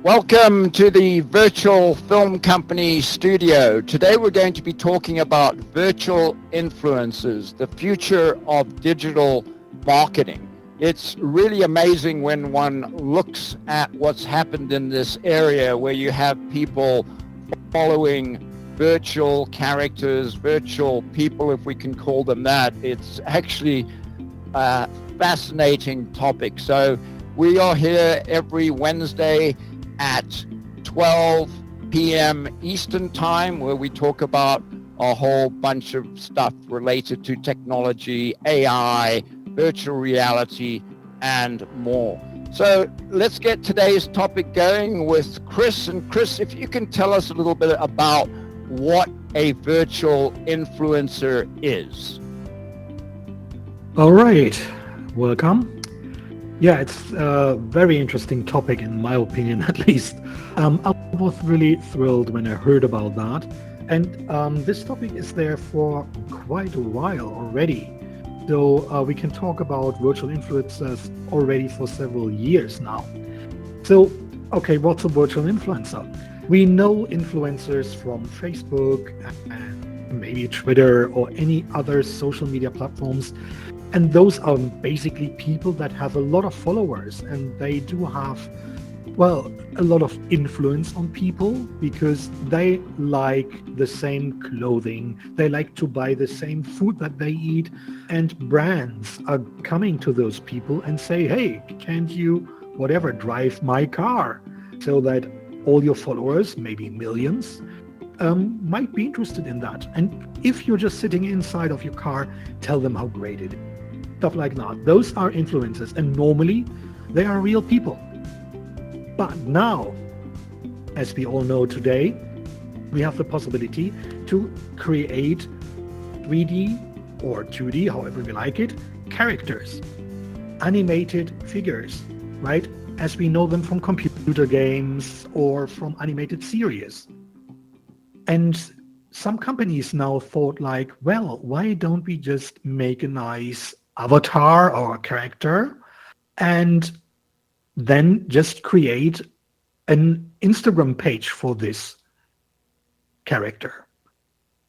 Welcome to the Virtual Film Company studio. Today we're going to be talking about virtual influencers, the future of digital marketing. It's really amazing when one looks at what's happened in this area where you have people following virtual characters, virtual people, if we can call them that. It's actually a fascinating topic. So we are here every Wednesday at 12 p.m. Eastern Time, where we talk about a whole bunch of stuff related to technology, AI, virtual reality, and more. So let's get today's topic going with Chris. And Chris, if you can tell us a little bit about what a virtual influencer is. All right, welcome. Yeah, it's a very interesting topic in my opinion, at least. I was really thrilled when I heard about that. And this topic is there for quite a while already. So we can talk about virtual influencers already for several years now. So, okay, what's a virtual influencer? We know influencers from Facebook and maybe Twitter or any other social media platforms. And those are basically people that have a lot of followers, and they do have, well, a lot of influence on people because they like the same clothing, they like to buy the same food that they eat, and brands are coming to those people and say, hey, can't you, whatever, drive my car? So that all your followers, maybe millions, might be interested in that. And if you're just sitting inside of your car, tell them how great it is. Stuff like that. Those are influencers, and normally they are real people. But now, as we all know today, we have the possibility to create 3D or 2D, however we like it, characters, animated figures, right? As we know them from computer games or from animated series. And some companies now thought like, well, why don't we just make a nice avatar or a character and then just create an Instagram page for this character.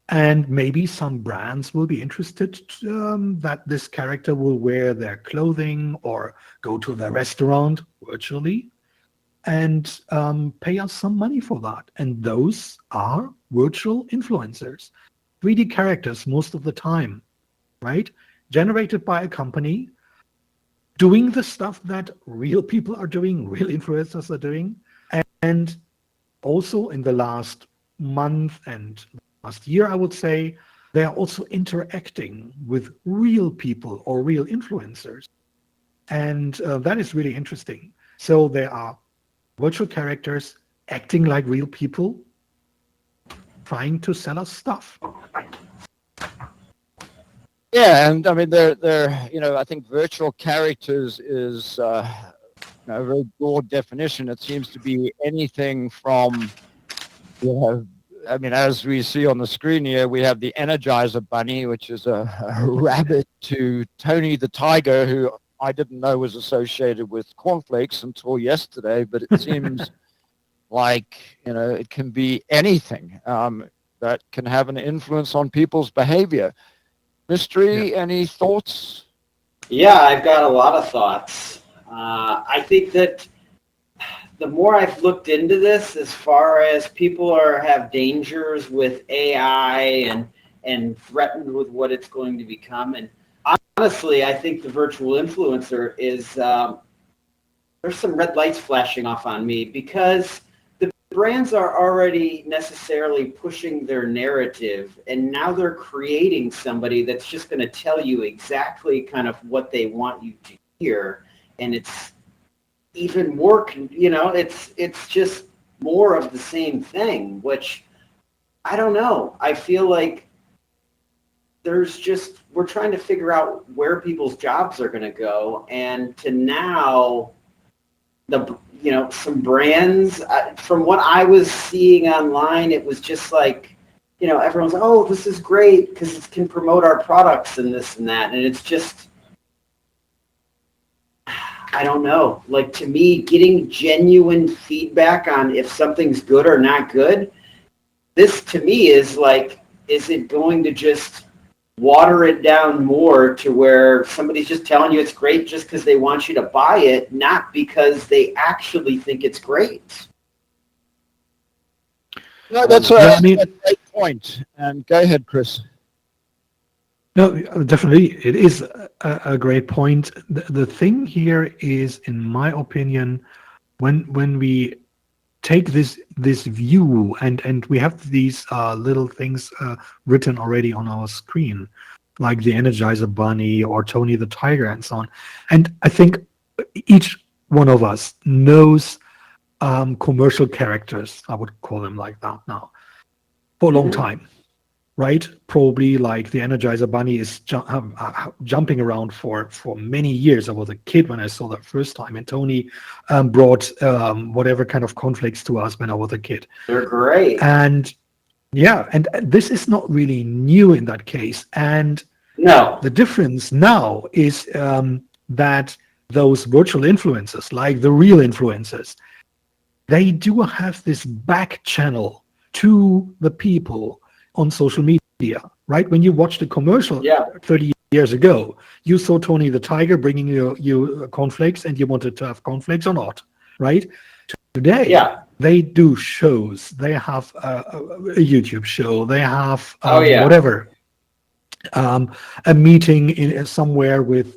And maybe some brands will be interested that this character will wear their clothing or go to their restaurant virtually and pay us some money for that. And those are virtual influencers, 3D characters most of the time, right? Generated by a company, doing the stuff that real people are doing, real influencers are doing. And also in the last month and last year, I would say, they are also interacting with real people or real influencers. And that is really interesting. So there are virtual characters acting like real people, trying to sell us stuff. Yeah, and I mean, I think virtual characters is a very broad definition. It seems to be anything from, I mean, as we see on the screen here, we have the Energizer Bunny, which is a rabbit, to Tony the Tiger, who I didn't know was associated with cornflakes until yesterday, but it seems like, it can be anything that can have an influence on people's behavior. Mystery, any thoughts? Yeah, I've got a lot of thoughts. I think that the more I've looked into this, as far as people have dangers with AI and threatened with what it's going to become, and honestly, I think the virtual influencer is there's some red lights flashing off on me because brands are already necessarily pushing their narrative, and now they're creating somebody that's just going to tell you exactly kind of what they want you to hear, and it's even more, it's just more of the same thing, which I don't know. I feel like we're trying to figure out where people's jobs are going to go, and to now some brands, from what I was seeing online, it was just like, everyone's like, oh, this is great because it can promote our products and this and that. And it's just, I don't know. Like, to me, getting genuine feedback on if something's good or not good, this to me is like, is it going to just water it down more to where somebody's just telling you it's great just because they want you to buy it, not because they actually think it's great? No, that's a great point. And go ahead, Chris. No, definitely, it is a great point. The thing here is, in my opinion, when we take this view and we have these little things written already on our screen, like the Energizer Bunny or Tony the Tiger and so on. And I think each one of us knows commercial characters, I would call them like that now, for a long time. Right? Probably like the Energizer Bunny is jumping around for many years. I was a kid when I saw that first time, and Tony brought whatever kind of conflicts to us when I was a kid. They're great. And yeah, and this is not really new in that case. And no, the difference now is that those virtual influencers, like the real influencers, they do have this back channel to the people on social media, right? When you watched the commercial 30 years ago, you saw Tony the Tiger bringing you cornflakes, and you wanted to have cornflakes or not, right? Today, they do shows. They have a YouTube show. They have whatever, a meeting in somewhere with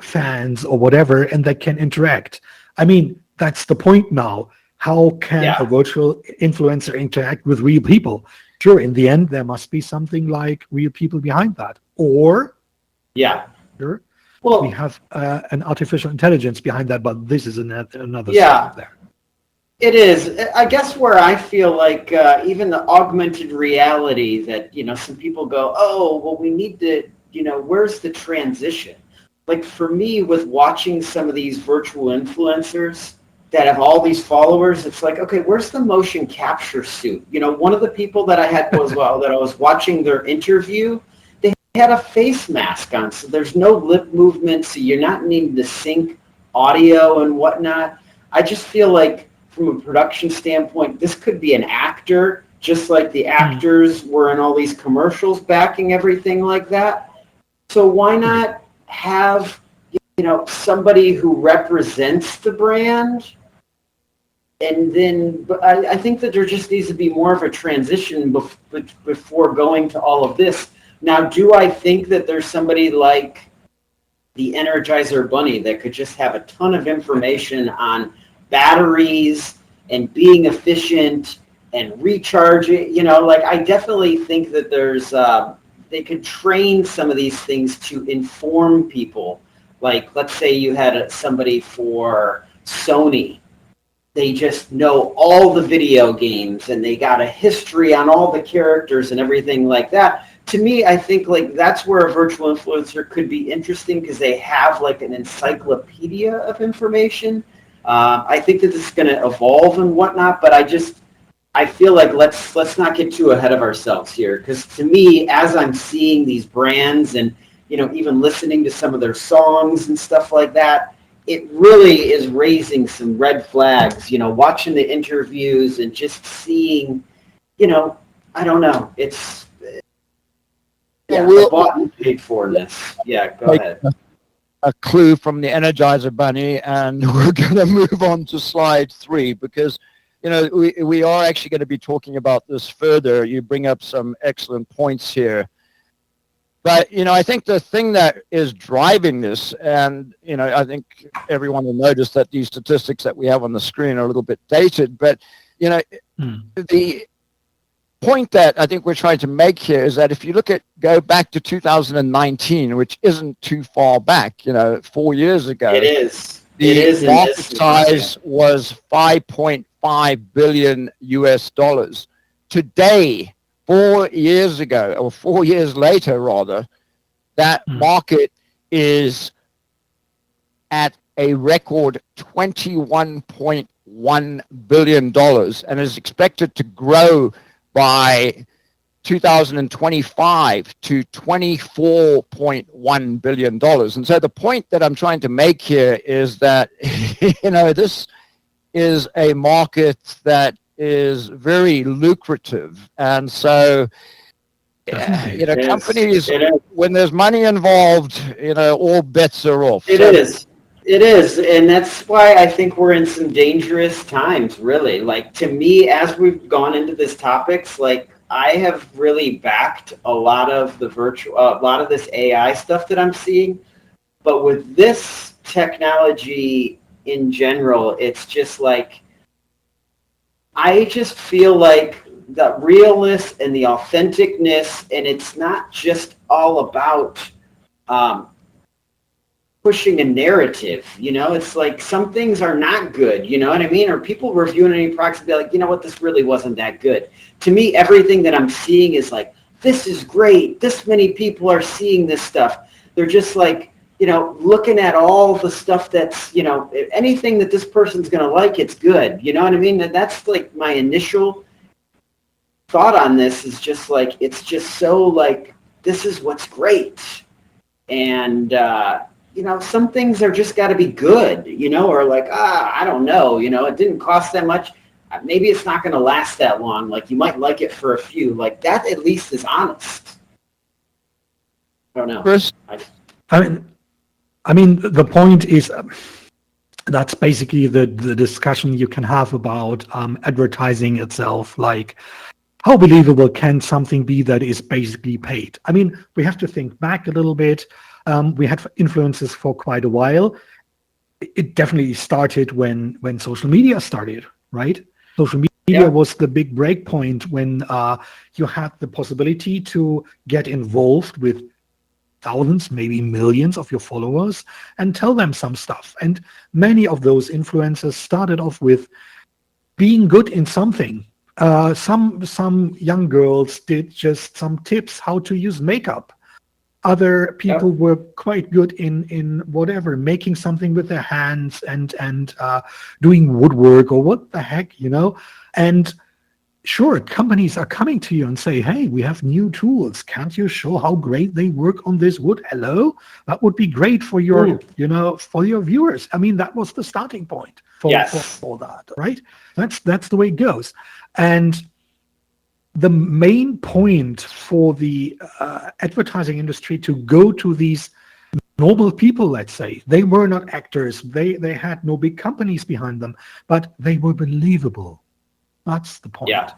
fans or whatever, and they can interact. I mean, that's the point now. How can a virtual influencer interact with real people? Sure, in the end, there must be something like real people behind that. Or, sure, well, we have an artificial intelligence behind that, but this is another step there. It is. I guess where I feel like even the augmented reality that, some people go, oh, well, we need to, where's the transition? Like, for me, with watching some of these virtual influencers that have all these followers, it's like, okay, where's the motion capture suit? One of the people that I had was, that I was watching their interview, they had a face mask on, so there's no lip movement, so you're not needing to sync audio and whatnot. I just feel like, from a production standpoint, this could be an actor, just like the actors were in all these commercials backing everything like that. So why not have, somebody who represents the brand? And then I think that there just needs to be more of a transition before going to all of this. Now, do I think that there's somebody like the Energizer Bunny that could just have a ton of information on batteries and being efficient and recharging? I definitely think that there's they could train some of these things to inform people. Like, let's say you had somebody for Sony. They just know all the video games and they got a history on all the characters and everything like that. To me, I think like that's where a virtual influencer could be interesting, because they have like an encyclopedia of information. I think that this is going to evolve and whatnot, but I feel like let's not get too ahead of ourselves here, because to me, as I'm seeing these brands and even listening to some of their songs and stuff like that, it really is raising some red flags, watching the interviews and just seeing, I don't know. It's, we'll bought and paid for this. Yeah, go ahead. A clue from the Energizer Bunny, and we're going to move on to slide 3, because, we are actually going to be talking about this further. You bring up some excellent points here. But, I think the thing that is driving this, and, I think everyone will notice that these statistics that we have on the screen are a little bit dated, but, the point that I think we're trying to make here is that if you go back to 2019, which isn't too far back, 4 years ago. It is. The market size was $5.5 billion US. Today, 4 years ago, or 4 years later, rather, that market is at a record $21.1 billion and is expected to grow by 2025 to $24.1 billion. And so the point that I'm trying to make here is that, this is a market that is very lucrative. And so, companies, when there's money involved, all bets are off. It is. And that's why I think we're in some dangerous times, really. Like, to me, as we've gone into this topics, like, I have really backed a lot of the a lot of this AI stuff that I'm seeing. But with this technology in general, it's just like, I just feel like the realness and the authenticness, and it's not just all about pushing a narrative, it's like some things are not good, you know what I mean? Or people reviewing any products and be like, this really wasn't that good. To me, everything that I'm seeing is like, this is great. This many people are seeing this stuff. They're just like, looking at all the stuff that's, anything that this person's going to like, it's good. You know what I mean? And that's like my initial thought on this is just like, it's just so like, this is what's great. And, some things are just got to be good, or like, I don't know, it didn't cost that much. Maybe it's not going to last that long. Like, you might like it for a few. Like, that at least is honest. I don't know. Chris? I mean, the point is, that's basically the discussion you can have about advertising itself. Like, how believable can something be that is basically paid? I mean, we have to think back a little bit. We had influencers for quite a while. It definitely started when social media started, right? Social media was the big break point when you had the possibility to get involved with thousands, maybe millions of your followers and tell them some stuff. And many of those influencers started off with being good in something. Some young girls did just some tips how to use makeup. Other people were quite good in whatever, making something with their hands and doing woodwork or what the heck, And sure, companies are coming to you and say, hey, we have new tools. Can't you show how great they work on this wood? Hello? That would be great for your, for your viewers. I mean, that was the starting point for that, right? That's the way it goes. And the main point for the advertising industry to go to these normal people, let's say, they were not actors. They had no big companies behind them, but they were believable. That's the point. Yeah.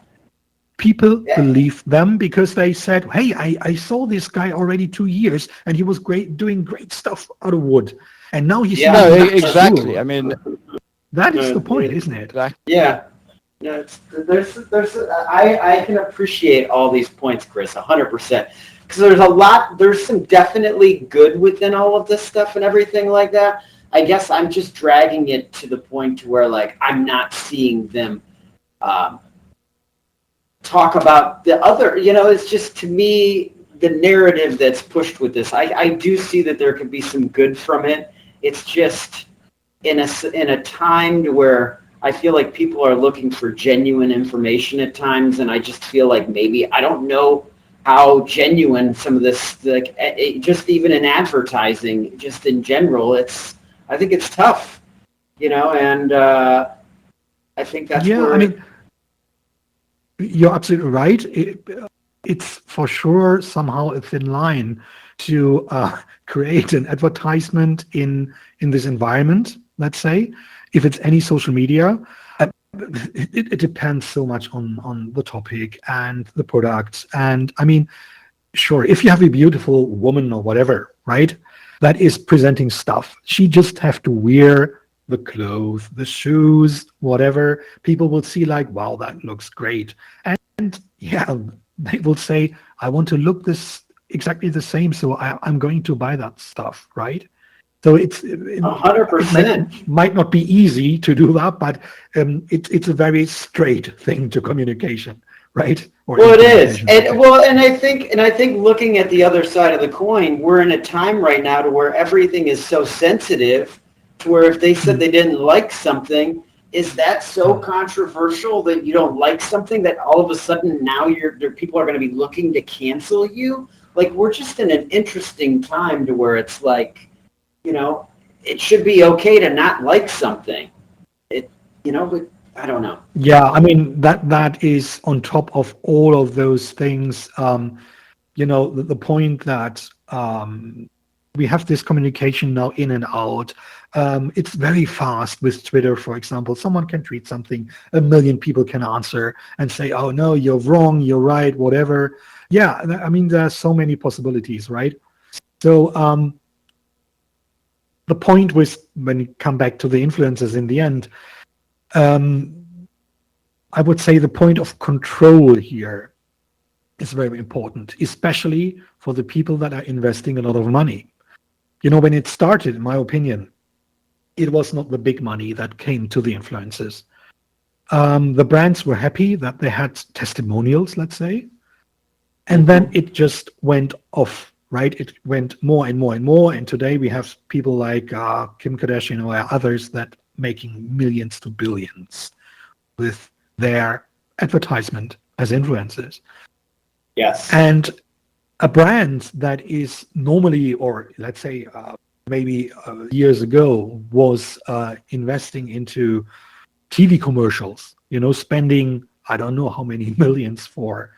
People believed them because they said, hey, I saw this guy already 2 years and he was doing great stuff out of wood. And now he's exactly. I mean, that is the point, isn't it? Exactly. Yeah. No, I can appreciate all these points, Chris, 100%. Because there's some definitely good within all of this stuff and everything like that. I guess I'm just dragging it to the point where, like, I'm not seeing them talk about the other, it's just, to me, the narrative that's pushed with this. I do see that there could be some good from it. It's just in a time to where I feel like people are looking for genuine information at times, and I just feel like maybe, I don't know how genuine some of this, like, just even in advertising, just in general, I think it's tough, and I think that's where... I mean, you're absolutely right. It's for sure somehow a thin line to create an advertisement in this environment, let's say. If it's any social media, it depends so much on the topic and the product. And I mean, sure, if you have a beautiful woman or whatever, right, that is presenting stuff, she just have to wear the clothes, the shoes, whatever. People will see like, wow, that looks great. And yeah, they will say, I want to look this exactly the same, so I'm going to buy that stuff, right? So it's 100%. It might not be easy to do that, but it's a very straight thing to communication, right? Well, it is, and I think looking at the other side of the coin, we're in a time right now to where everything is so sensitive, to where if they said they didn't like something, is that so controversial that you don't like something that all of a sudden now people are going to be looking to cancel you? Like, we're just in an interesting time to where it's like, it should be okay to not like something. But I don't know. Yeah, I mean that is on top of all of those things. The point that we have this communication now in and out. It's very fast with Twitter, for example. Someone can tweet something, 1 million people can answer and say, "Oh no, you're wrong, you're right," whatever. Yeah, I mean there are so many possibilities, right? So the point was, when you come back to the influencers in the end, I would say the point of control here is very important, especially for the people that are investing a lot of money. When it started, in my opinion, it was not the big money that came to the influencers. The brands were happy that they had testimonials, let's say, and then it just went off, right? It went more and more and more, and today we have people like Kim Kardashian or others that making millions to billions with their advertisement as influencers. Yes. And a brand that is normally, or let's say maybe years ago, was investing into TV commercials, spending, I don't know how many millions for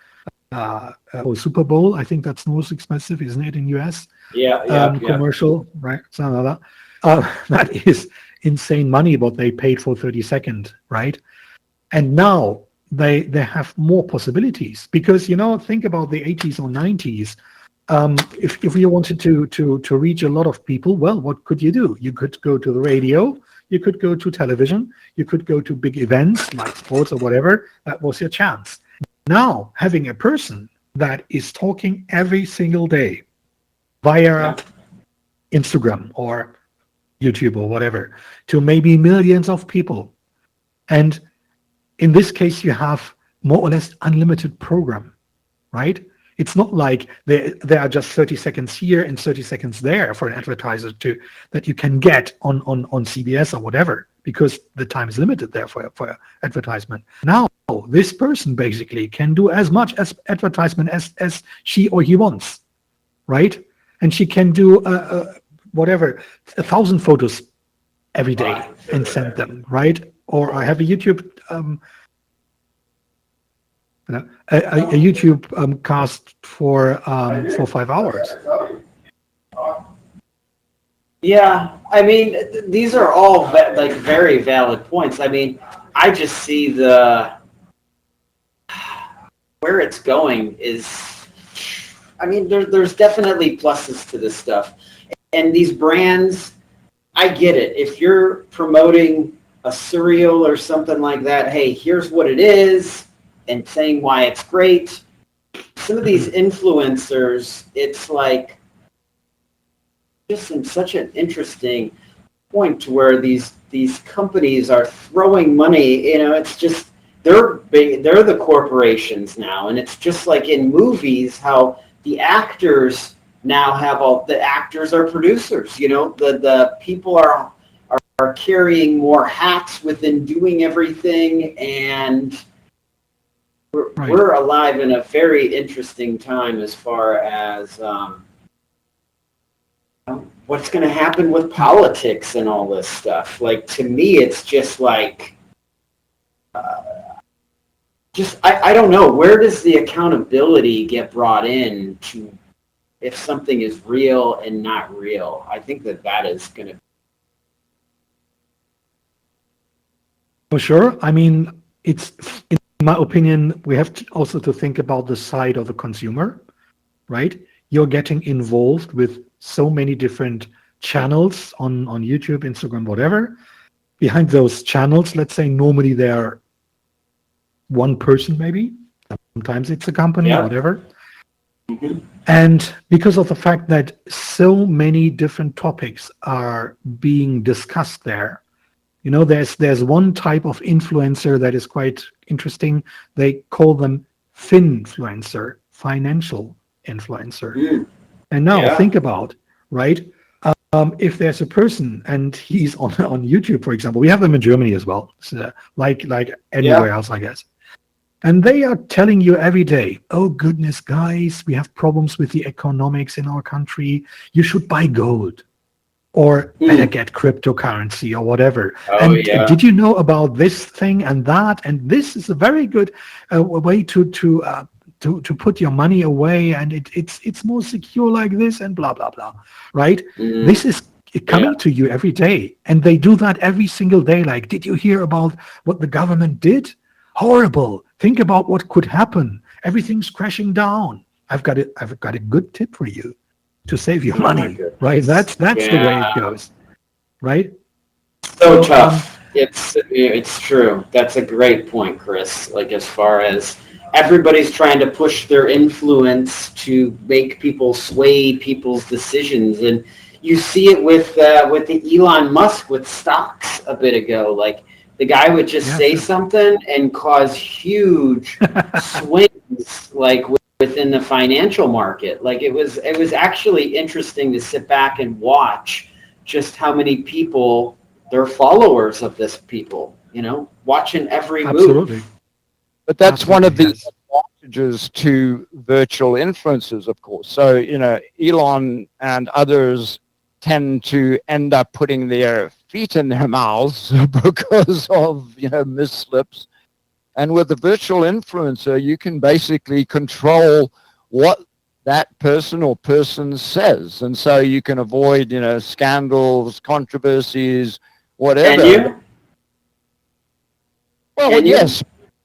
Super Bowl. I think that's the most expensive, isn't it, in US? Yeah. Commercial, right? Something like that. That is insane money what they paid for 30 seconds, right? And now they have more possibilities because, think about the 80s or 90s. If you wanted to reach a lot of people, well, what could you do? You could go to the radio, you could go to television, you could go to big events like sports or whatever. That was your chance. Now, having a person that is talking every single day via Instagram or YouTube or whatever to maybe millions of people, and in this case, you have more or less unlimited program, right? It's not like there are just 30 seconds here and 30 seconds there for an advertiser that you can get on CBS or whatever, because the time is limited there for advertisement. Now, this person basically can do as much as advertisement as she or he wants, right? And she can do whatever, 1,000 photos every day and send them, right? Or I have a YouTube a YouTube cast for 5 hours. Yeah, I mean, these are all very valid points. I mean, I just see where it's going is, I mean, there's definitely pluses to this stuff. And these brands, I get it. If you're promoting a cereal or something like that, hey, here's what it is, and saying why it's great. Some of these influencers, it's like just in such an interesting point to where these companies are throwing money. It's just they're the corporations now, and it's just like in movies how the actors now have all the actors are producers. The people are carrying more hats within doing everything, and we're alive in a very interesting time as far as what's going to happen with politics and all this stuff. Like, to me, it's just like, I don't know, where does the accountability get brought in to if something is real and not real? I think that is going to. For sure. I mean, it's, in my opinion, we have also to think about the side of the consumer, right? You're getting involved with so many different channels on YouTube, Instagram, whatever. Behind those channels, let's say normally there are one person maybe. Sometimes it's a company, whatever. Mm-hmm. And because of the fact that so many different topics are being discussed there, there's one type of influencer that is quite interesting. They call them financial influencer. And now think about, right? if there's a person and he's on YouTube, for example, we have them in Germany as well, so like anywhere else, I guess. And they are telling you every day, oh goodness, guys, we have problems with the economics in our country. You should buy gold or better get cryptocurrency or whatever. Did you know about this thing and that? And this is a very good way to put your money away, and it's more secure like this, and blah blah blah, right? This is coming to you every day, and they do that every single day. Like, did you hear about what the government did? Horrible. Think about what could happen. Everything's crashing down. I've got a good tip for you to save your money, right? That's the way it goes, right? So tough. It's true. That's a great point, Chris. Like, as far as everybody's trying to push their influence to make people sway people's decisions, and you see it with the Elon Musk with stocks a bit ago. Like, the guy would just say something and cause huge swings, like within the financial market. Like, it was actually interesting to sit back and watch just how many people, they're followers of this people, watching every move. But that's one of the advantages to virtual influencers, of course. So, Elon and others tend to end up putting their feet in their mouths because of, misslips. And with the virtual influencer, you can basically control what that person or person says. And so you can avoid, scandals, controversies, whatever. Can you? Well, yes.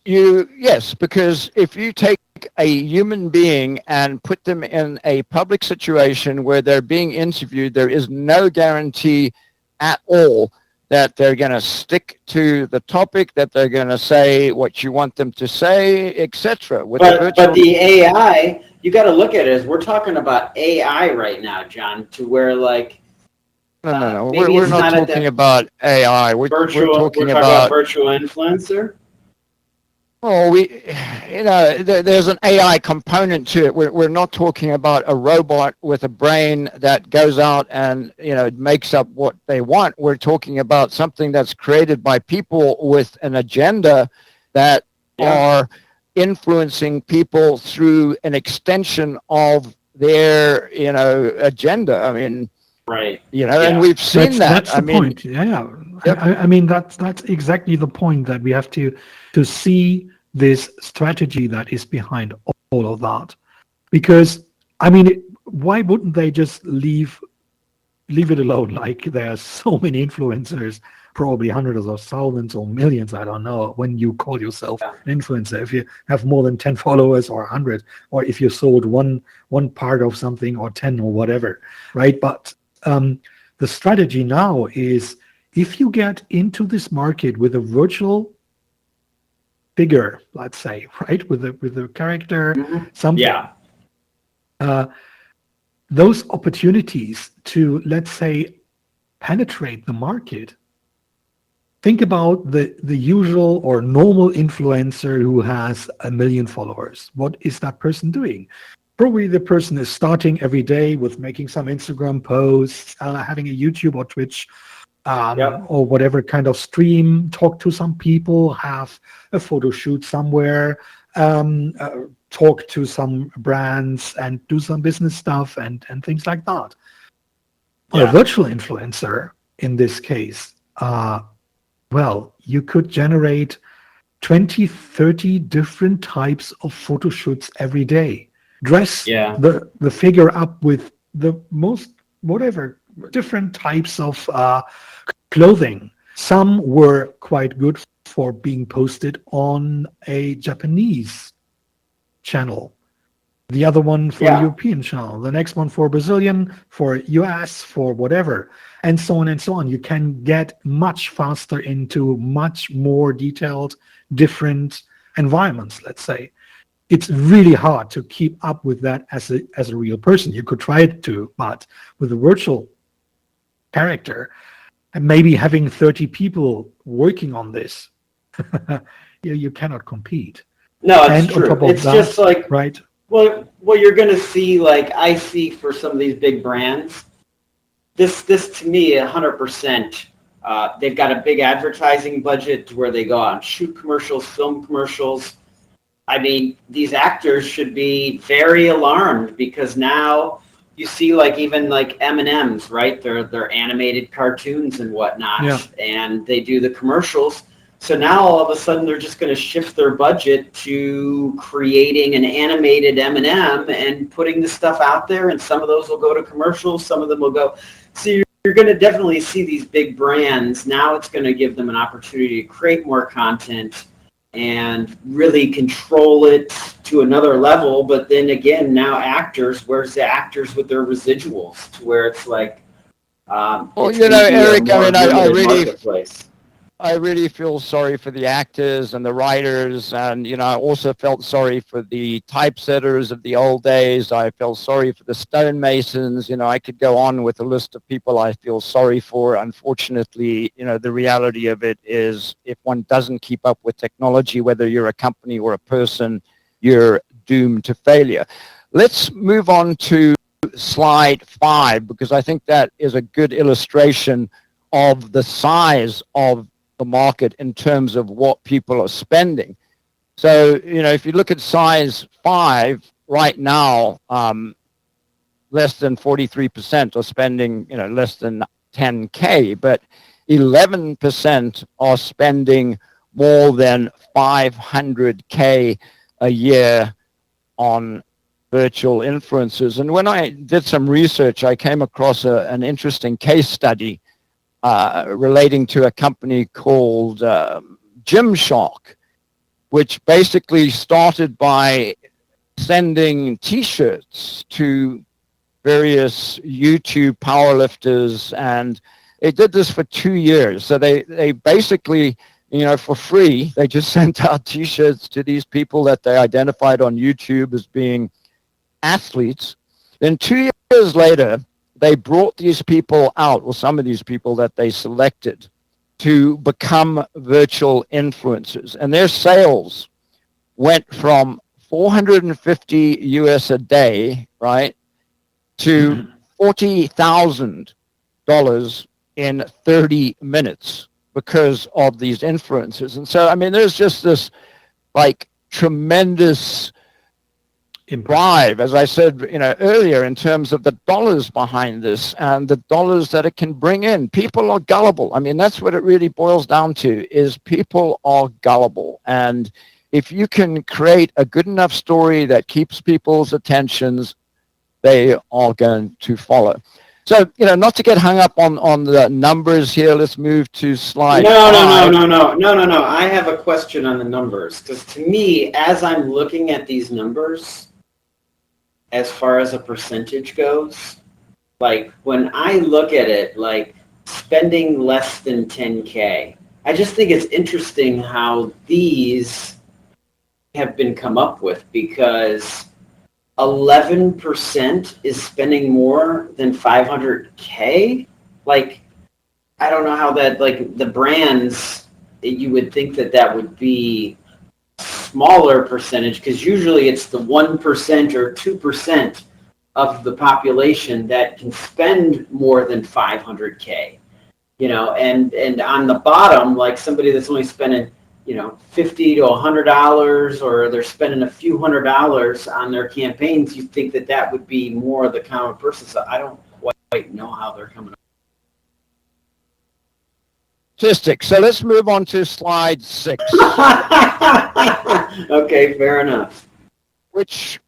Yes, because if you take a human being and put them in a public situation where they're being interviewed, there is no guarantee at all that they're going to stick to the topic, that they're going to say what you want them to say, etc. But the AI, you got to look at it as we're talking about AI right now, John, to where like... No. We're not talking about AI. We're talking about virtual influencer. Oh, there's an AI component to it. We're not talking about a robot with a brain that goes out and, makes up what they want. We're talking about something that's created by people with an agenda that are influencing people through an extension of their, agenda. I mean, right. And we've seen that's the point. Yeah. Yep. I mean, that's exactly the point, that we have to see this strategy that is behind all of that. Because, I mean, why wouldn't they just leave it alone? Like, there are so many influencers, probably hundreds or thousands or millions, I don't know, when you call yourself an influencer. If you have more than 10 followers or 100, or if you sold one part of something or 10 or whatever, right? But the strategy now is, if you get into this market with a virtual figure, let's say, right, with a character, something, those opportunities to, let's say, penetrate the market. Think about the usual or normal influencer who has 1 million followers. What is that person doing? Probably the person is starting every day with making some Instagram posts, having a YouTube or Twitch or whatever kind of stream, talk to some people, have a photo shoot somewhere, talk to some brands and do some business stuff and things like that. A virtual influencer, in this case, you could generate 20, 30 different types of photo shoots every day. Dress the figure up with the most, whatever, different types of clothing. Some were quite good for being posted on a Japanese channel. The other one for a European channel. The next one for Brazilian, for US, for whatever, and so on and so on. You can get much faster into much more detailed, different environments, let's say. It's really hard to keep up with that as a real person. You could try to, but with a virtual character, and maybe having 30 people working on this, you cannot compete. No, it's true. It's just like, right. Well, you're going to see, like I see for some of these big brands, this to me, 100%. They've got a big advertising budget where they go out and shoot commercials, film commercials. I mean, these actors should be very alarmed because now you see like even like M&Ms, right? They're animated cartoons and whatnot, Yeah. and they do the commercials. So now all of a sudden they're just going to shift their budget to creating an animated M&M and putting the stuff out there, and some of those will go to commercials, some of them will go. So you're going to definitely see these big brands. Now it's going to give them an opportunity to create more content and really control it to another level. But then again, now actors, where's the actors with their residuals to where it's like, Well, it's you know, gonna be a Eric, more I mean, I limited really, marketplace. I really feel sorry for the actors and the writers, and you know, I also felt sorry for the typesetters of the old days. I felt sorry for the stonemasons. You know, I could go on with a list of people I feel sorry for. Unfortunately, you know, the reality of it is, if one doesn't keep up with technology, whether you're a company or a person, you're doomed to failure. Let's move on to slide 5, because I think that is a good illustration of the size of the market in terms of what people are spending. So, you know, if you look at size 5 right now, less than 43% are spending, you know, less than 10K, but 11% are spending more than 500K a year on virtual influencers. And when I did some research, I came across an interesting case study relating to a company called Gymshark, which basically started by sending T-shirts to various YouTube powerlifters, and they did this for 2 years. So they basically, you know, for free, they just sent out T-shirts to these people that they identified on YouTube as being athletes. Then 2 years later, they brought these people out, or some of these people that they selected, to become virtual influencers. And their sales went from 450 US a day, right, to $40,000 in 30 minutes because of these influencers. And so, I mean, there's just this like tremendous drive, as I said, you know, earlier, in terms of the dollars behind this and the dollars that it can bring in. People are gullible. I mean, that's what it really boils down to, is people are gullible. And if you can create a good enough story that keeps people's attentions, they are going to follow. So, you know, not to get hung up on the numbers here, let's move to slide 5. No. I have a question on the numbers, because to me, as I'm looking at these numbers, as far as a percentage goes, like when I look at it, like spending less than 10K, I just think it's interesting how these have been come up with, because 11% is spending more than 500K. Like, I don't know how that, like the brands, you would think that would be smaller percentage, because usually it's the 1% or 2% of the population that can spend more than 500K, you know, and on the bottom, like somebody that's only spending, you know, $50 to $100, or they're spending a few $100s on their campaigns, you think that would be more of the common person. So I don't quite know how they're coming up. Statistics. So let's move on to slide 6. Okay, fair enough. Which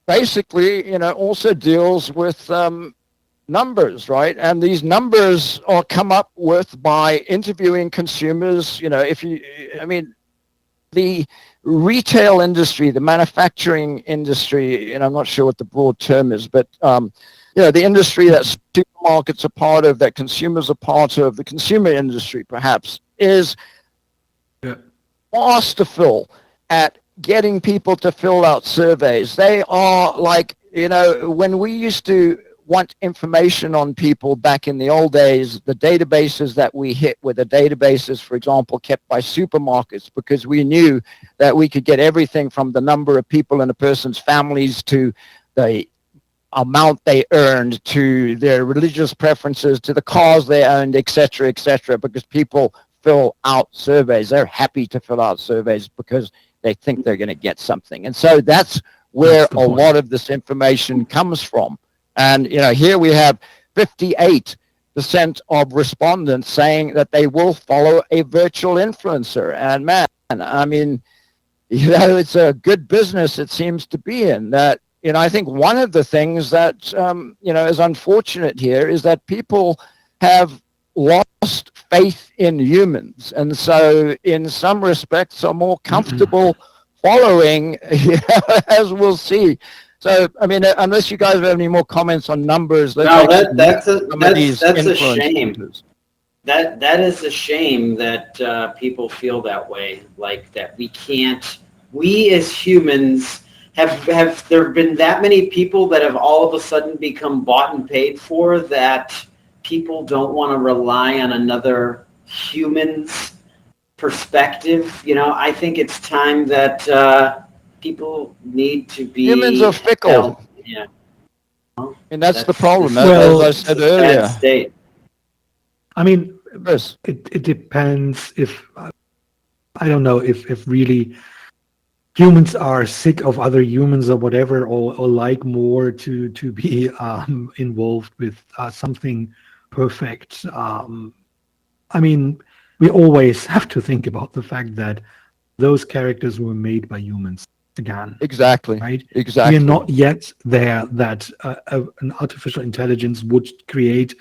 basically, you know, also deals with numbers, right? And these numbers are come up with by interviewing consumers. You know, I mean, the retail industry, the manufacturing industry, and I'm not sure what the broad term is, but you know, the industry that supermarkets are part of, that consumers are part of, the consumer industry perhaps, is masterful at getting people to fill out surveys. They are like, you know, when we used to want information on people back in the old days, the databases that we hit were the databases, for example, kept by supermarkets, because we knew that we could get everything from the number of people in a person's families to the amount they earned, to their religious preferences, to the cars they owned, etc., etc., because people fill out surveys. They're happy to fill out surveys because they think they're going to get something. And so that's where a lot of this information comes from. And, here we have 58% of respondents saying that they will follow a virtual influencer. And man, I mean, it's a good business it seems to be in. That, I think one of the things that, is unfortunate here is that people have lost faith in humans. And so in some respects are more comfortable following, as we'll see. So, I mean, unless you guys have any more comments on numbers. That's a shame. That is a shame that people feel that way, like that we as humans have there been that many people that have all of a sudden become bought and paid for, that people don't want to rely on another human's perspective. I think it's time that people need to be... Humans are fickle. Yeah. And that's the problem, well, as I said earlier. State. I mean, Yes. it depends if, I don't know, if really humans are sick of other humans or whatever, or like more to be involved with something perfect. I mean, we always have to think about the fact that those characters were made by humans again. Exactly. Right? Exactly. We are not yet there that an artificial intelligence would create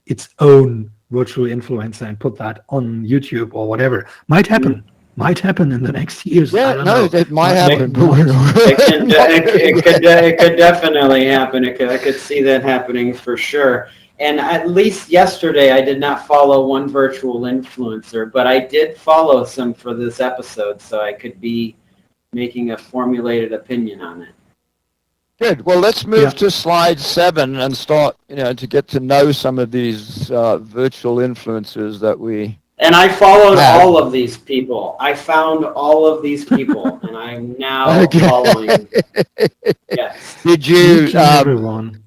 its own virtual influencer and put that on YouTube or whatever. Might happen. Might happen in the next years. Yeah, I don't know. it might happen. It could definitely happen. I could see that happening for sure. And at least yesterday, I did not follow one virtual influencer, but I did follow some for this episode, so I could be making a formulated opinion on it. Good. Well, let's move to slide 7 and start, to get to know some of these virtual influencers that we... And I followed all of these people. I found all of these people, and I'm now following. Yes. Did you... everyone.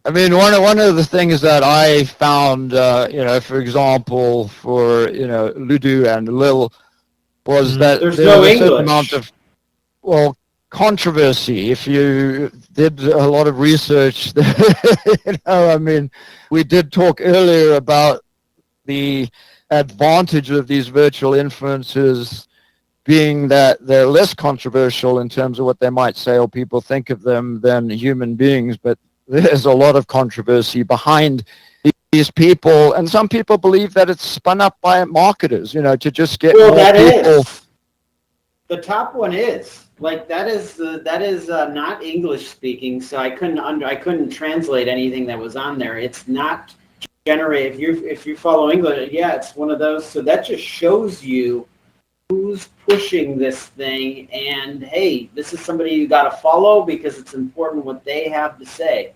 I mean, one of the things that I found, for example, for, Ludo and Lil, was that there's there no was a English. certain amount of, controversy. If you did a lot of research, I mean, we did talk earlier about the advantage of these virtual influencers being that they're less controversial in terms of what they might say or people think of them than human beings, but there's a lot of controversy behind these people, and some people believe that it's spun up by marketers, to just get more people. Is. The top one is like that is not English speaking, so I couldn't translate anything that was on there. It's not generate. If you follow English, it's one of those. So that just shows you who's pushing this thing, and hey, this is somebody you got to follow because it's important what they have to say.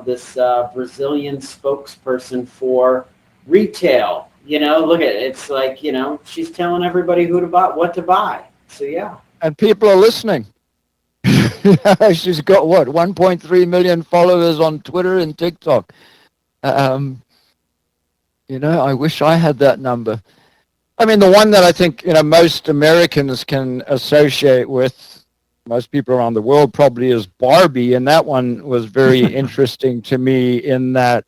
This Brazilian spokesperson for retail, look at it. It's like, she's telling everybody what to buy. So yeah. And people are listening. She's got 1.3 million followers on Twitter and TikTok. I wish I had that number. I mean, the one that I think, most Americans can associate with, most people around the world probably, is Barbie. And that one was very interesting to me in that,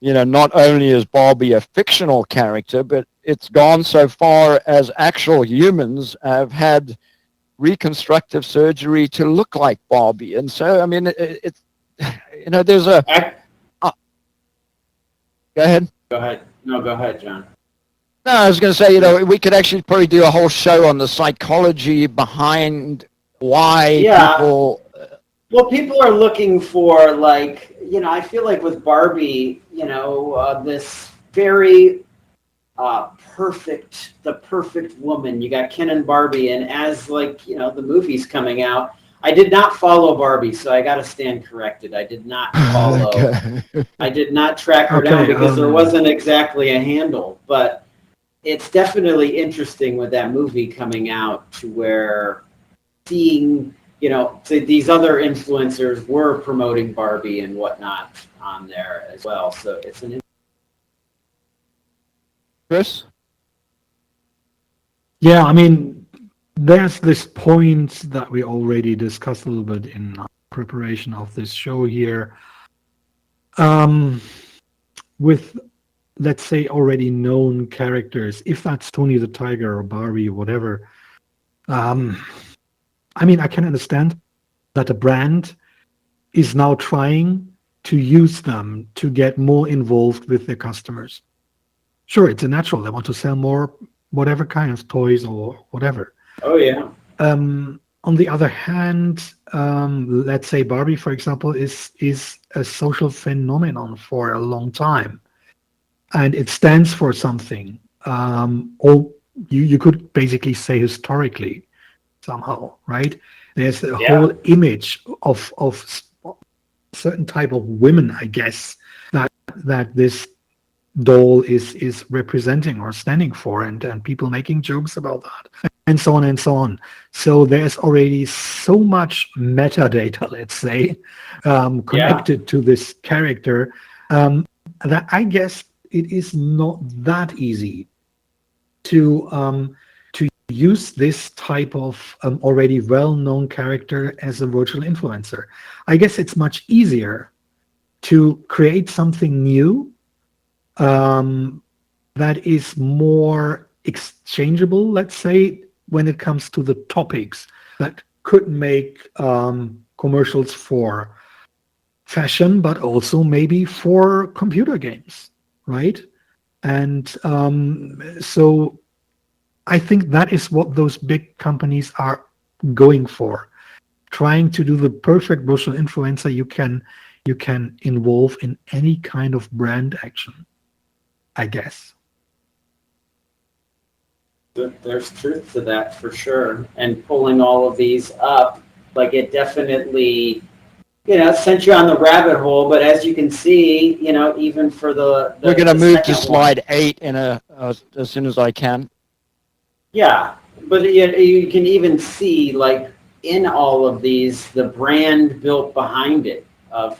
not only is Barbie a fictional character, but it's gone so far as actual humans have had reconstructive surgery to look like Barbie. And so, I mean, it's, there's a... Go ahead. Go ahead. No, go ahead, John. No, I was going to say, we could actually probably do a whole show on the psychology behind why people... Well, people are looking for, like, I feel like with Barbie, this very the perfect woman. You got Ken and Barbie, and as, like, the movie's coming out, I did not follow Barbie, so I got to stand corrected. I did not follow. I did not track her down because there wasn't exactly a handle, but it's definitely interesting with that movie coming out to where seeing, so these other influencers were promoting Barbie and whatnot on there as well. So it's an Chris? Yeah, I mean, there's this point that we already discussed a little bit in preparation of this show here. With, let's say, already known characters, if that's Tony the Tiger or Barbie or whatever, I mean, I can understand that a brand is now trying to use them to get more involved with their customers. Sure, it's a natural. They want to sell more whatever kind of toys or whatever. Oh, yeah. On the other hand, let's say Barbie, for example, is a social phenomenon for a long time. And it stands for something. Or you could basically say historically somehow, right? There's a whole image of certain type of women, I guess, that this doll is representing or standing for, and people making jokes about that, and so on and so on. So there's already so much metadata, let's say, connected to this character, that I guess it is not that easy to use this type of already well-known character as a virtual influencer. I guess it's much easier to create something new that is more exchangeable, let's say, when it comes to the topics that could make commercials for fashion, but also maybe for computer games, right? And so I think that is what those big companies are going for, trying to do the perfect virtual influencer you can involve in any kind of brand action, I guess. There's truth to that for sure. And pulling all of these up, like it definitely, sent you on the rabbit hole. But as you can see, even for the we're going to move to second slide one, 8 as soon as I can. Yeah, but you can even see, like, in all of these, the brand built behind it of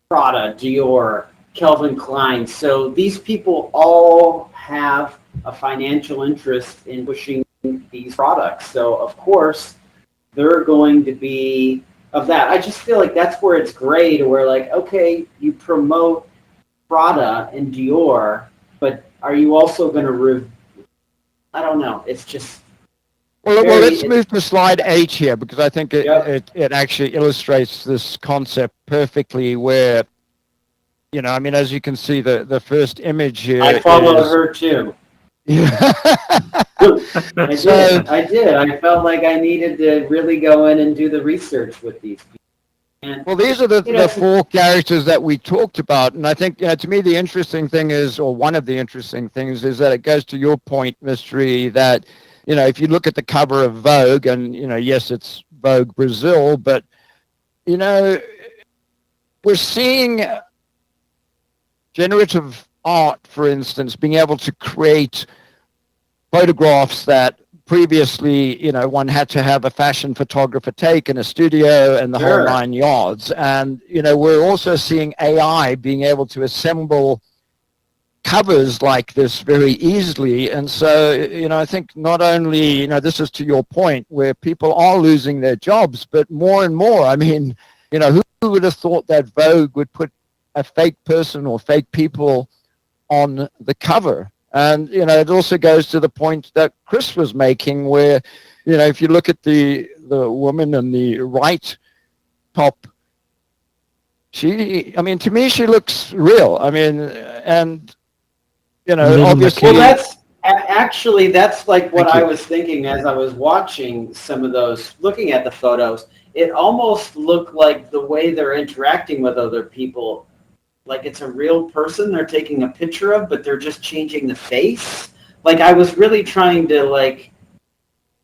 Prada, Dior, Calvin Klein. So these people all have a financial interest in pushing these products. So, of course, they're going to be of that. I just feel like that's where it's gray to where, like, okay, you promote Prada and Dior, but are you also going to I don't know. It's just... Well, let's move to slide 8 here, because I think it actually illustrates this concept perfectly where, I mean, as you can see, the first image here I followed her too. Yeah. I did. I felt like I needed to really go in and do the research with these people. And, well, these are the 4 characters that we talked about. And I think, to me, the interesting thing is, or one of the interesting things is that it goes to your point, Mystery, that, if you look at the cover of Vogue, and, yes, it's Vogue Brazil, but, we're seeing generative art, for instance, being able to create photographs that previously, one had to have a fashion photographer take in a studio and the whole 9 yards. And, we're also seeing AI being able to assemble covers like this very easily. And so, I think not only, this is to your point, where people are losing their jobs, but more and more, I mean, who would have thought that Vogue would put a fake person or fake people on the cover? And, it also goes to the point that Chris was making where, if you look at the woman in the right top, to me, she looks real. I mean, and, obviously... Well, that's like what I was thinking as I was watching some of those, looking at the photos. It almost looked like the way they're interacting with other people, like it's a real person they're taking a picture of, but they're just changing the face. Like I was really trying to like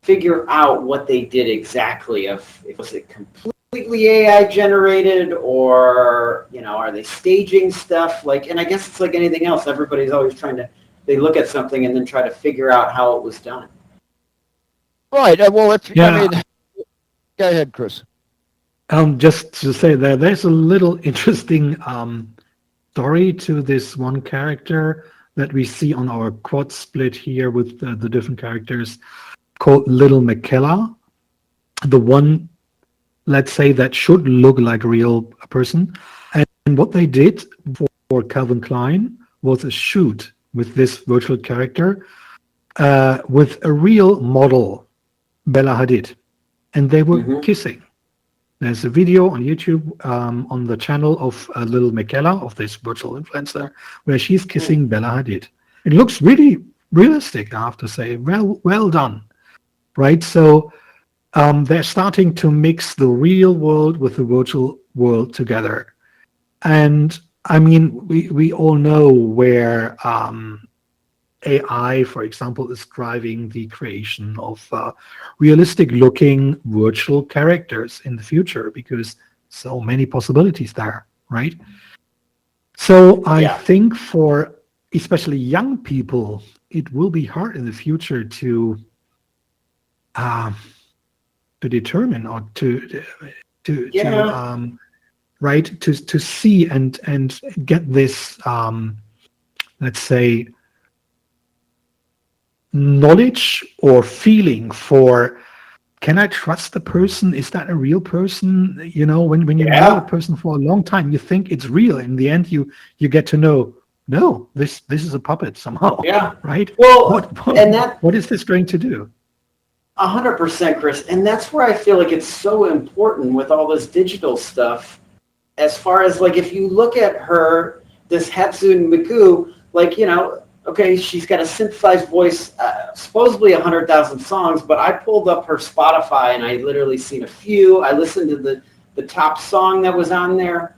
figure out what they did exactly. Was it completely AI generated, or are they staging stuff? Like, and I guess it's like anything else. Everybody's always they look at something and then try to figure out how it was done. Right. Well, go ahead, Chris. Just to say there's a little interesting story to this one character that we see on our quad split here with the different characters called Little McKellar. The one, let's say, that should look like a real person. And what they did for Calvin Klein was a shoot with this virtual character with a real model, Bella Hadid. And they were kissing. There's a video on YouTube on the channel of Little McKellar, of this virtual influencer, where she's kissing Bella Hadid. It looks really realistic, I have to say. Well done, right? So they're starting to mix the real world with the virtual world together. And I mean, we all know where AI, for example, is driving the creation of realistic-looking virtual characters in the future, because so many possibilities there, right? So I think for especially young people, it will be hard in the future to determine or to see and get this let's say knowledge or feeling for, can I trust the person? Is that a real person? You know, when you know a person for a long time, you think it's real. In the end, you get to know, no, this is a puppet somehow. Yeah. Right? Well, what is this going to do? 100%, Chris. And that's where I feel like it's so important with all this digital stuff. As far as, like, if you look at her, this Hatsune Miku, like, you know, okay, she's got a synthesized voice, supposedly 100,000 songs, but I pulled up her Spotify and I literally seen a few. I listened to the top song that was on there.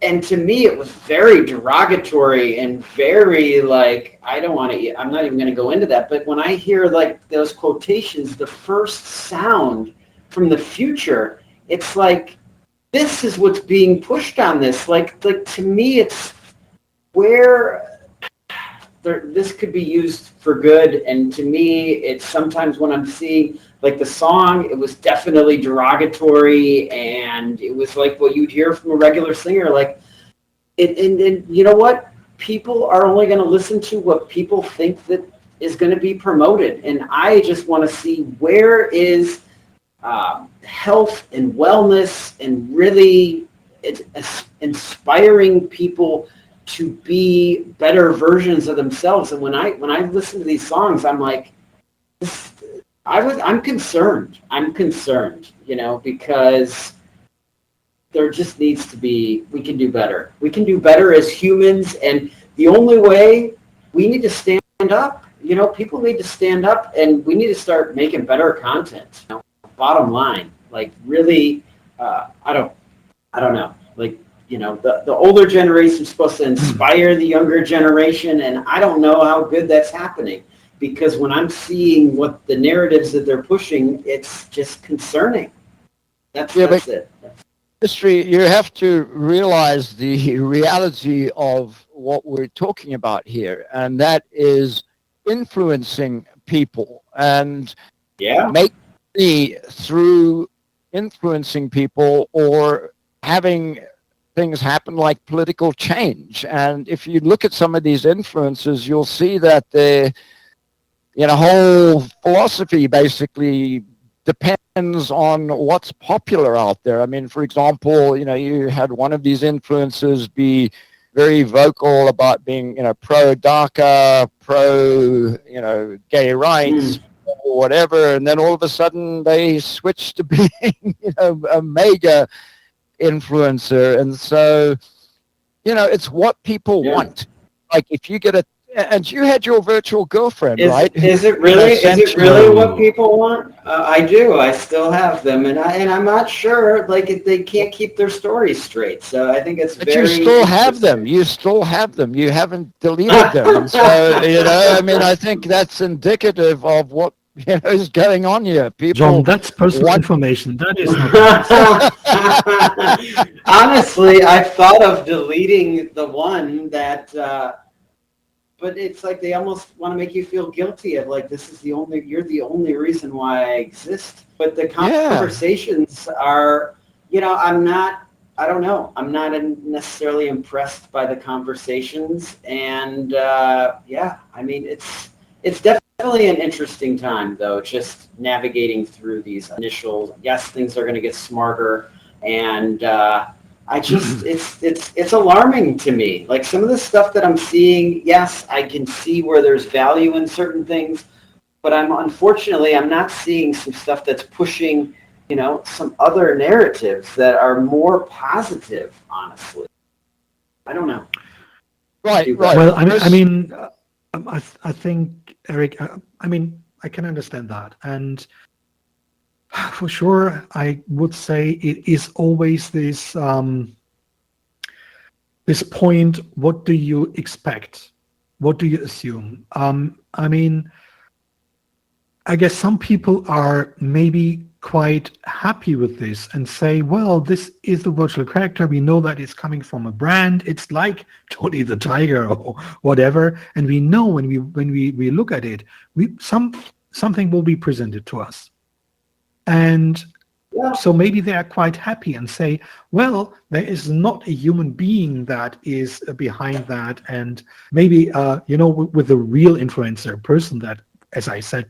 And to me, it was very derogatory and very, like, I'm not even going to go into that. But when I hear, like, those quotations, the first sound from the future, it's like, this is what's being pushed on this. Like to me, it's where this could be used for good. And to me, it's sometimes when I'm seeing, like, the song, it was definitely derogatory, and it was like what you'd hear from a regular singer. Like, and you know what? People are only going to listen to what people think that is going to be promoted. And I just want to see where is health and wellness and really inspiring people to be better versions of themselves. And when I listen to these songs, I'm like, I'm concerned. You know, because there just needs to be, we can do better. We can do better as humans, and the only way, we need to stand up. You know, people need to stand up, and we need to start making better content. You know, bottom line, like, really, I don't know. Like, you know, the older generation is supposed to inspire the younger generation, and I don't know how good that's happening, because when I'm seeing what the narratives that they're pushing, it's just concerning. That's it. History, you have to realize the reality of what we're talking about here, and that is influencing people, and make money through influencing people or having things happen like political change. And if you look at some of these influences, you'll see that the whole philosophy basically depends on what's popular out there. I mean, for example, you had one of these influencers be very vocal about being, pro-DACA, gay rights, or whatever, and then all of a sudden they switched to being, a mega influencer. And so, it's what people want. Like, if you get and you had your virtual girlfriend, right? Is it really what people want? I do. I still have them, and I'm not sure. Like, if they can't keep their stories straight, so I think it's. But you still have them. You still have them. You haven't deleted them. And so I mean, I think that's indicative of what is going on here. People. John, that's personal information. That is not. Honestly, I thought of deleting the one that. But it's like they almost want to make you feel guilty of, like, you're the only reason why I exist. But the conversations are, I don't know. I'm not necessarily impressed by the conversations. And it's definitely an interesting time, though, just navigating through these initial, yes, things are going to get smarter. And it's alarming to me. Like some of the stuff that I'm seeing, yes, I can see where there's value in certain things, but I'm not seeing some stuff that's pushing some other narratives that are more positive, honestly. I don't know. Right. Well, I think, Eric, I can understand that. And for sure, I would say it is always this this point, what do you expect? What do you assume? I guess some people are maybe quite happy with this and say, well, this is the virtual character. We know that it's coming from a brand. It's like Tony the Tiger or whatever. And we know when we look at it, something will be presented to us. And so maybe they are quite happy and say, well, there is not a human being that is behind that. And maybe, with a real influencer, a person that, as I said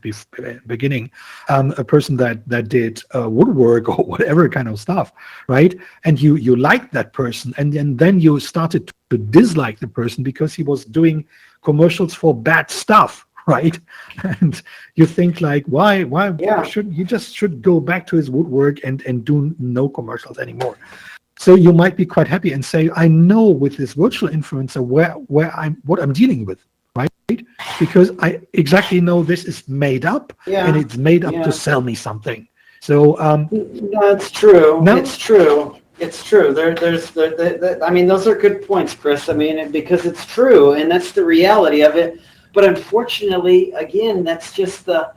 beginning, a person that did woodwork or whatever kind of stuff, right? And you liked that person, and then you started to dislike the person because he was doing commercials for bad stuff, right? And you think like, why should go back to his woodwork and do no commercials anymore? So you might be quite happy and say, I know with this virtual influencer what I'm dealing with. Right? Because I exactly know this is made up, and it's made up to sell me something. So no, it's true. No? It's true. It's true. Those are good points, Chris. Because it's true, and that's the reality of it. But unfortunately, again, that's just this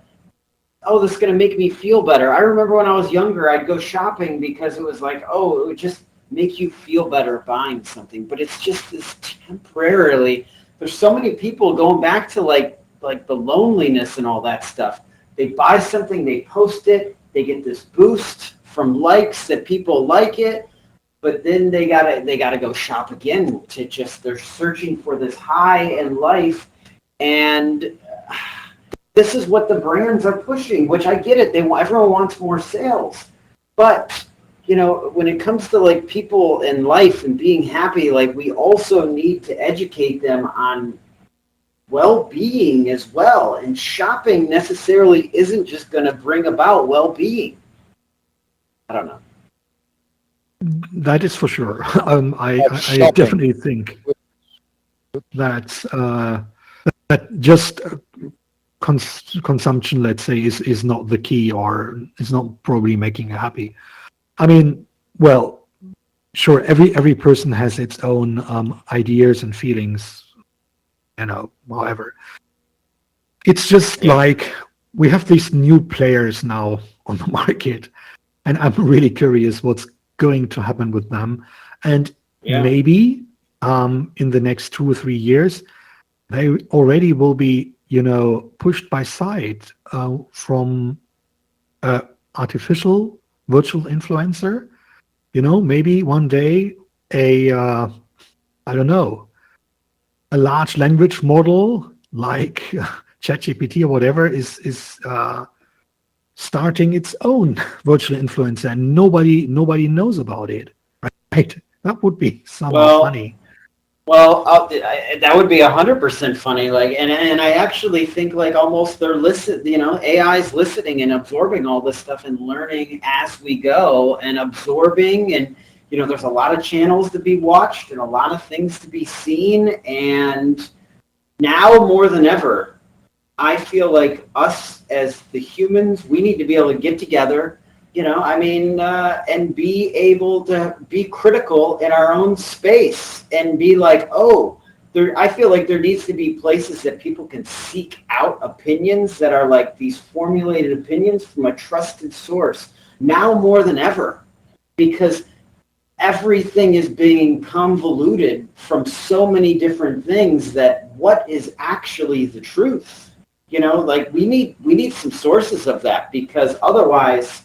is going to make me feel better. I remember when I was younger, I'd go shopping because it was like, it would just make you feel better buying something. But it's just this temporarily. There's so many people going back to like the loneliness and all that stuff. They buy something, they post it, they get this boost from likes that people like it, but then they gotta go shop again they're searching for this high in life, and this is what the brands are pushing, which I get it. Everyone wants more sales, but when it comes to like people in life and being happy, like we also need to educate them on well-being as well. And shopping necessarily isn't just going to bring about well-being. I don't know. That is for sure. I definitely think that just consumption, let's say, is not the key, or is not probably making you happy. Well, sure, every person has its own ideas and feelings, however. It's just like we have these new players now on the market, and I'm really curious what's going to happen with them. And maybe in the next 2 or 3 years, they already will be, pushed by side from artificial virtual influencer, maybe one day a large language model like ChatGPT or whatever is starting its own virtual influencer, and nobody knows about it, right? That would be somehow funny. Well, that would be 100% funny. And I actually think almost they're AI's listening and absorbing all this stuff and learning as we go and absorbing. And, there's a lot of channels to be watched and a lot of things to be seen. And now more than ever, I feel like us as the humans, we need to be able to get together, and be able to be critical in our own space and be like, I feel like there needs to be places that people can seek out opinions that are like these formulated opinions from a trusted source now more than ever, because everything is being convoluted from so many different things that what is actually the truth? We need some sources of that, because otherwise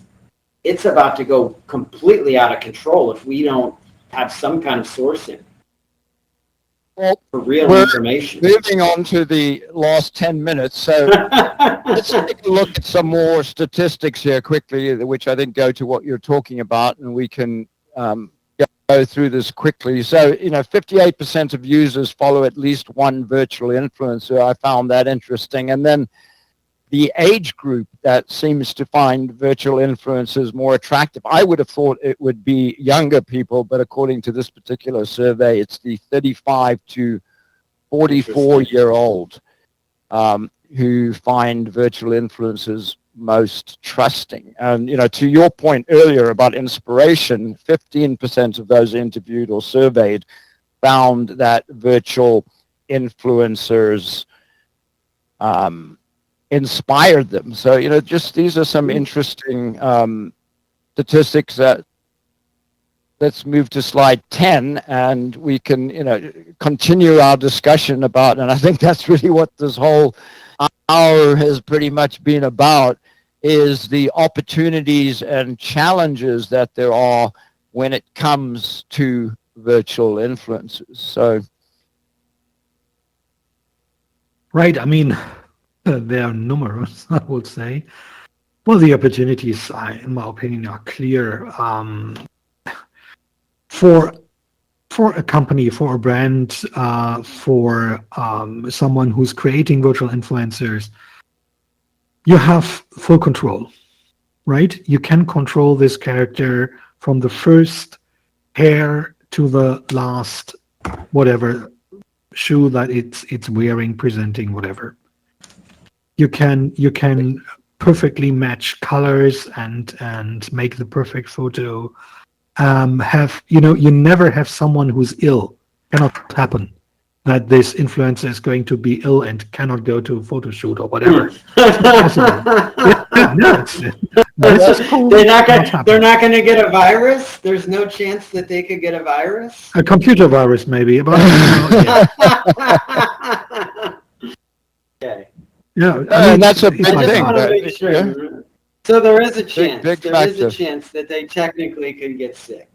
it's about to go completely out of control if we don't have some kind of sourcing Well, for real we're information. moving on to the last 10 minutes. So let's take a look at some more statistics here quickly, which I think go to what you're talking about, and we can go through this quickly. So, 58% of users follow at least one virtual influencer. I found that interesting. And then the age group that seems to find virtual influencers more attractive, I would have thought it would be younger people, but according to this particular survey, it's the 35 to 44-year-old who find virtual influencers most trusting. And, to your point earlier about inspiration, 15% of those interviewed or surveyed found that virtual influencers inspired them. So, just these are some interesting statistics that let's move to slide 10 and we can, continue our discussion about, and I think that's really what this whole hour has pretty much been about, is the opportunities and challenges that there are when it comes to virtual influencers. So, right. I mean, there are numerous, I would say. Well, the opportunities, in my opinion, are clear. For a company, for a brand, for someone who's creating virtual influencers, you have full control, right? You can control this character from the first hair to the last, whatever shoe that it's wearing, presenting, whatever. You can perfectly match colors and make the perfect photo. You never have someone who's ill. Cannot happen that this influencer is going to be ill and cannot go to a photo shoot or whatever. It's not possible. This is cool. They're not going to get a virus. There's no chance that they could get a virus. A computer virus, maybe. But, Okay. Yeah, and that's a big I just thing. want to make sure. Yeah. So there is a chance. Big there is a factor. chance that they technically could get sick.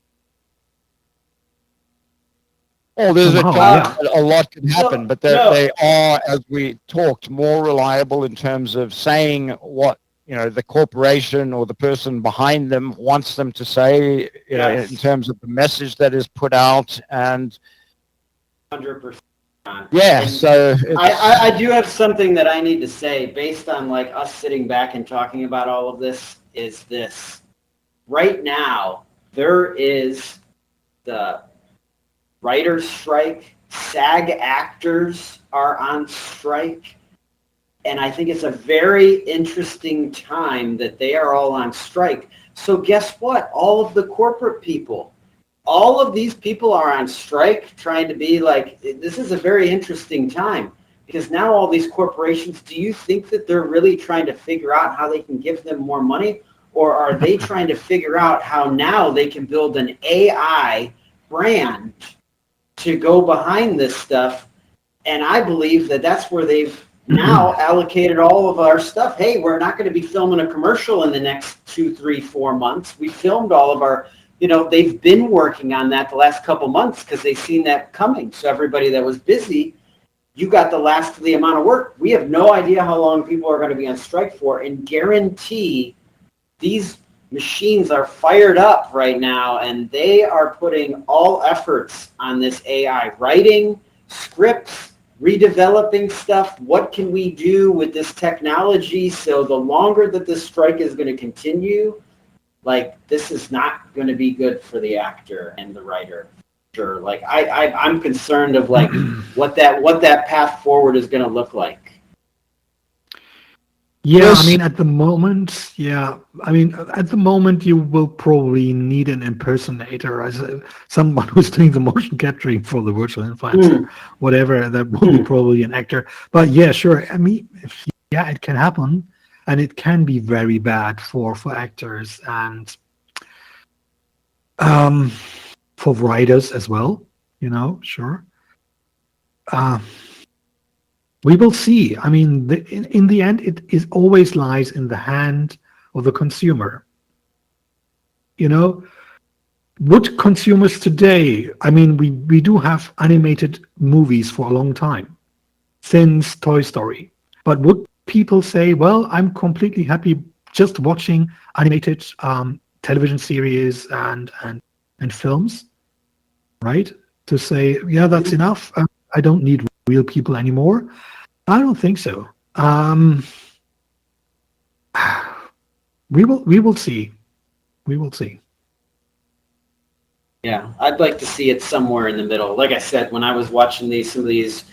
Oh, there's a Somehow, chance that a lot can happen, but no. they are, as we talked, more reliable in terms of saying what the corporation or the person behind them wants them to say, Yes. in terms of the message that is put out. And 100%. yeah, And so I do have something that I need to say based on like us sitting back and talking about all of this. Is this right now? There is the writers' strike. SAG actors are on strike. And I think it's a very interesting time that they are all on strike. So guess what? All of the corporate people, all of these people are on strike trying to be like, this is a very interesting time because now all these corporations, do you think that they're really trying to figure out how they can give them more money? Or are they trying to figure out how now they can build an AI brand to go behind this stuff? And I believe that that's where they've now allocated all of our stuff. Hey, we're not going to be filming a commercial in the next 2, 3, 4 months. We filmed all of our, they've been working on that the last couple months because they've seen that coming. So everybody that was busy, you got the last of the amount of work. We have no idea how long people are going to be on strike for, and guarantee these machines are fired up right now, and they are putting all efforts on this AI writing, scripts, redeveloping stuff. What can we do with this technology? So the longer that this strike is going to continue, like this is not going to be good for the actor and the writer. Sure. Like I'm concerned of like what that path forward is going to look like. Yeah, I mean, at the moment, you will probably need an impersonator as someone who's doing the motion capturing for the virtual influencer, whatever. That will be probably an actor. But yeah, sure. I mean, yeah, it can happen, and it can be very bad for actors and for writers as well. Sure. We will see. I mean, in the end, it always lies in the hand of the consumer. you know, would consumers today, I mean, we do have animated movies for a long time, since Toy Story. But would people say, well, I'm completely happy just watching animated television series and films, right? To say, yeah, that's enough. I don't need real people anymore. I don't think so. We will see. We will see. Yeah, I'd like to see it somewhere in the middle. Like I said, when I was watching some of these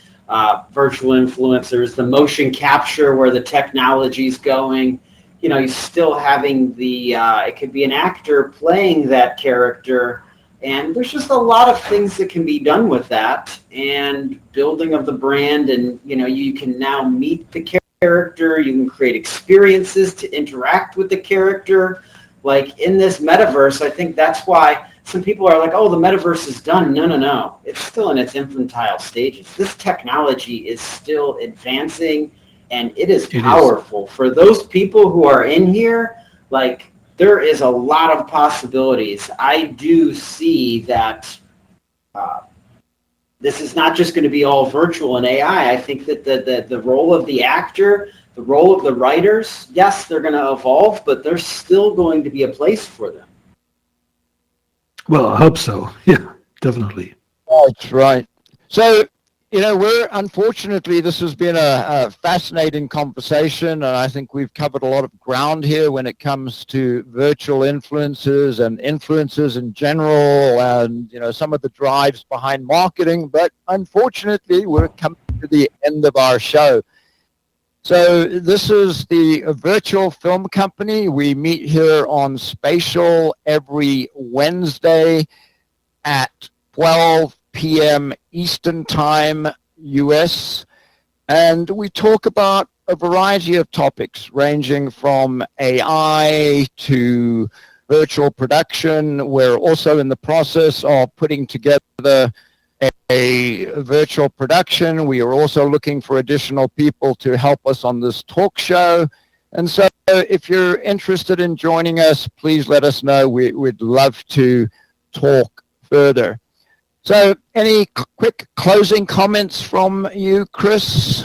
virtual influencers, the motion capture where the technology's going, you know, you're still having it could be an actor playing that character, and there's just a lot of things that can be done with that, and building of the brand, and, you know, you can now meet the character, you can create experiences to interact with the character. Like in this metaverse, I think that's why some people are like, oh, the metaverse is done. No. It's still in its infantile stages. This technology is still advancing, and it is powerful. For those people who are in here, like, there is a lot of possibilities. I do see that this is not just going to be all virtual and AI. I think that the role of the actor, the role of the writers, yes, they're going to evolve, but there's still going to be a place for them. Well, I hope so. Yeah, definitely. That's right. So, you know, unfortunately, this has been a fascinating conversation, and I think we've covered a lot of ground here when it comes to virtual influencers and influencers in general, and, you know, some of the drives behind marketing. But unfortunately, we're coming to the end of our show. So this is the Virtual Film Company. We meet here on Spatial every Wednesday at 12 p.m. Eastern Time, US. And we talk about a variety of topics ranging from AI to virtual production. We're also in the process of putting together a virtual production. We are also looking for additional people to help us on this talk show. And so if you're interested in joining us, please let us know. We'd love to talk further. So any quick closing comments from you, Chris?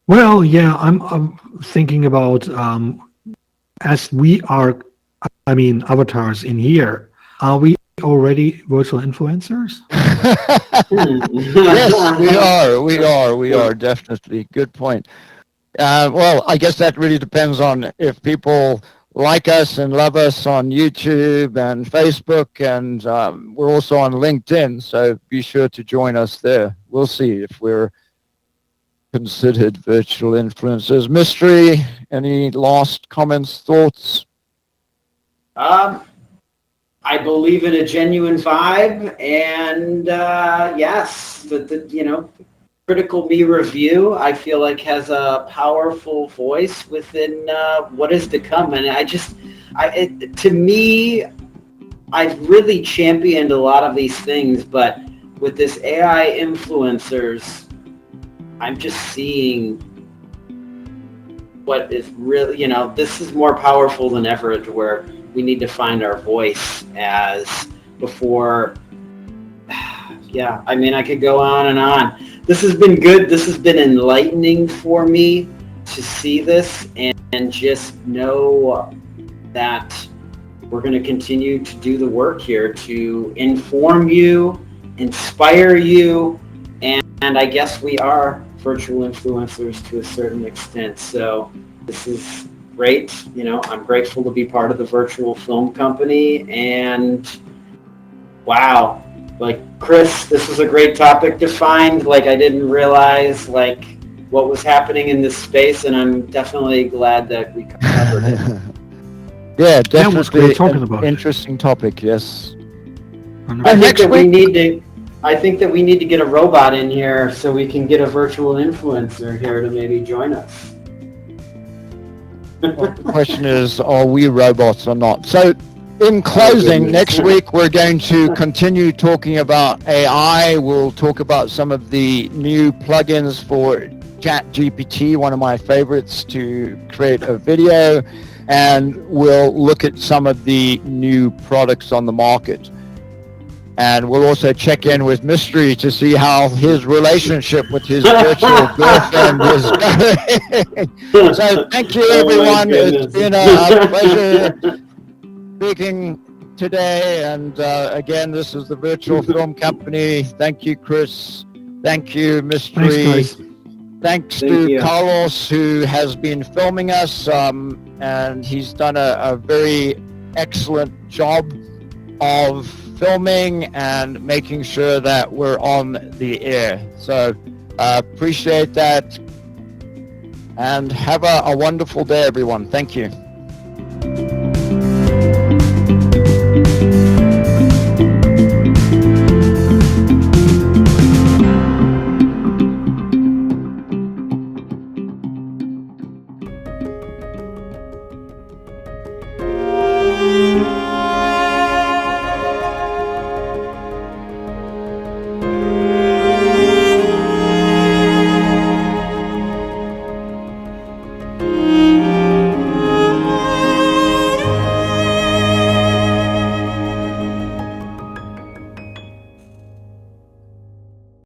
Well, yeah, I'm thinking about, as we are, I mean, avatars in here, are we already virtual influencers? Yes, we are definitely. Good point. Well, I guess that really depends on if people like us and love us on YouTube and Facebook, and we're also on LinkedIn, so be sure to join us there. We'll see if we're considered virtual influencers. Mystery, any last comments, thoughts? I believe in a genuine vibe, and yes, you know, Critical Me Review, I feel like, has a powerful voice within what is to come. And to me, I've really championed a lot of these things, but with this AI influencers, I'm just seeing what is really, you know, this is more powerful than ever, to where we need to find our voice as before. Yeah, I mean, I could go on and on. This has been good. This has been enlightening for me to see this and just know that we're going to continue to do the work here to inform you, inspire you, and I guess we are virtual influencers to a certain extent. So this is great. You know, I'm grateful to be part of the Virtual Film Company, and wow, like, Chris, this was a great topic to find. Like, I didn't realize, like, what was happening in this space, and I'm definitely glad that we covered it. Yeah, definitely talking about interesting topic, yes. I think that we need to get a robot in here so we can get a virtual influencer here to maybe join us. Well, the question is, are we robots or not? So, in closing, next week we're going to continue talking about AI. We'll talk about some of the new plugins for ChatGPT, one of my favorites, to create a video. and we'll look at some of the new products on the market. And we'll also check in with Mystery to see how his relationship with his virtual girlfriend is going. So thank you, everyone. It's been a pleasure speaking today. And again, this is the Virtual Film Company. Thank you, Chris. Thank you, Mystery. Thanks to Carlos, who has been filming us, and he's done a very excellent job of filming and making sure that we're on the air. So appreciate that, and have a wonderful day, everyone. Thank you.